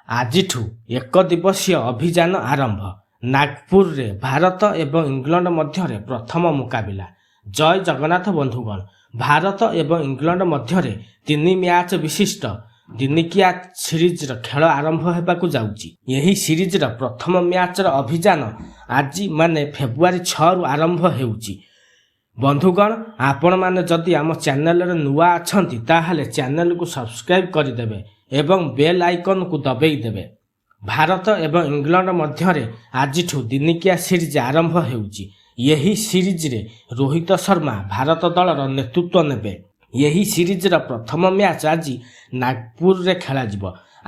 ଆଜିଠୁ ଏକ ଦିବସୀୟ ଅଭିଯାନ ଆରମ୍ଭ। ନାଗପୁରରେ ଭାରତ ଏବଂ ଇଂଲଣ୍ଡ ମଧ୍ୟରେ ପ୍ରଥମ ମୁକାବିଲା। ଜୟ ଜଗନ୍ନାଥ ବନ୍ଧୁଗଣ। ଭାରତ ଏବଂ ଇଂଲଣ୍ଡ ମଧ୍ୟରେ 3 ମ୍ୟାଚ୍ ବିଶିଷ୍ଟ ଦିନିକିଆ ସିରିଜର ଖେଳ ଆରମ୍ଭ ହେବାକୁ ଯାଉଛି। ଏହି ସିରିଜର ପ୍ରଥମ ମ୍ୟାଚର ଅଭିଯାନ ଆଜି ଫେବୃଆରୀ 6ରୁ ଆରମ୍ଭ ହେଉଛି। ବନ୍ଧୁଗଣ, ଆପଣମାନେ ଯଦି ଆମ ଚ୍ୟାନେଲରେ ନୂଆ ଅଛନ୍ତି ତାହେଲେ ଚ୍ୟାନେଲକୁ ସବସ୍କ୍ରାଇବ୍ କରିଦେବେ ଏବଂ ବେଲ୍ ଆଇକନକୁ ଦବେଇ ଦେବେ। ଭାରତ ଏବଂ ଇଂଲଣ୍ଡ ମଧ୍ୟରେ ଆଜିଠୁ ଦିନିକିଆ ସିରିଜ ଆରମ୍ଭ ହେଉଛି। ଏହି ସିରିଜରେ ରୋହିତ ଶର୍ମା ଭାରତ ଦଳର ନେତୃତ୍ୱ ନେବେ। ଏହି ସିରିଜର ପ୍ରଥମ ମ୍ୟାଚ୍ ଆଜି ନାଗପୁରରେ ଖେଳାଯିବ।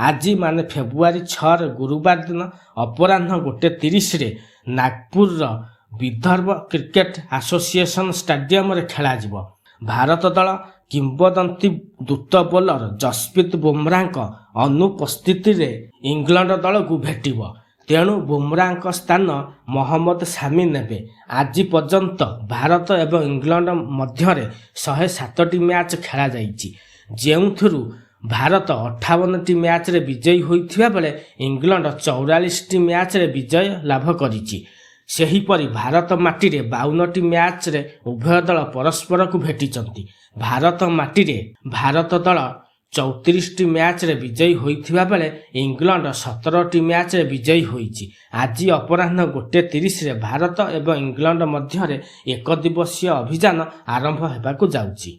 ଆଜି ଫେବୃଆରୀ 6 ଗୁରୁବାର ଦିନ ଅପରାହ୍ନ 1:30ରେ ନାଗପୁରର ବିଦର୍ଭ କ୍ରିକେଟ ଆସୋସିଏସନ ଷ୍ଟାଡିୟମରେ ଖେଳାଯିବ। ଭାରତ ଦଳ କିମ୍ବଦନ୍ତୀ ଦ୍ରୁତ ବୋଲର ଯଶପ୍ରୀତ ବୁମରାଙ୍କ ଅନୁପସ୍ଥିତିରେ ଇଂଲଣ୍ଡ ଦଳକୁ ଭେଟିବ। ତେଣୁ ବୁମରାଙ୍କ ସ୍ଥାନ ମହମ୍ମଦ ସାମି ନେବେ। ଆଜି ପର୍ଯ୍ୟନ୍ତ ଭାରତ ଏବଂ ଇଂଲଣ୍ଡ ମଧ୍ୟରେ 107ଟି ମ୍ୟାଚ୍ ଖେଳାଯାଇଛି, ଯେଉଁଥିରୁ ଭାରତ 58ଟି ମ୍ୟାଚ୍ରେ ବିଜୟୀ ହୋଇଥିବା ବେଳେ ଇଂଲଣ୍ଡ 44ଟି ମ୍ୟାଚ୍ରେ ବିଜୟ ଲାଭ କରିଛି। ସେହିପରି ଭାରତ ମାଟିରେ 52ଟି ମ୍ୟାଚ୍ରେ ଉଭୟ ଦଳ ପରସ୍ପରକୁ ଭେଟିଛନ୍ତି। ଭାରତ ମାଟିରେ ଭାରତ ଦଳ 34ଟି ମ୍ୟାଚ୍ରେ ବିଜୟୀ ହୋଇଥିବା ବେଳେ ଇଂଲଣ୍ଡ 17ଟି ମ୍ୟାଚ୍ରେ ବିଜୟୀ ହୋଇଛି। ଆଜି ଅପରାହ୍ନ 1:30ରେ ଭାରତ ଏବଂ ଇଂଲଣ୍ଡ ମଧ୍ୟରେ ଏକ ଦିବସୀୟ ଅଭିଯାନ ଆରମ୍ଭ ହେବାକୁ ଯାଉଛି।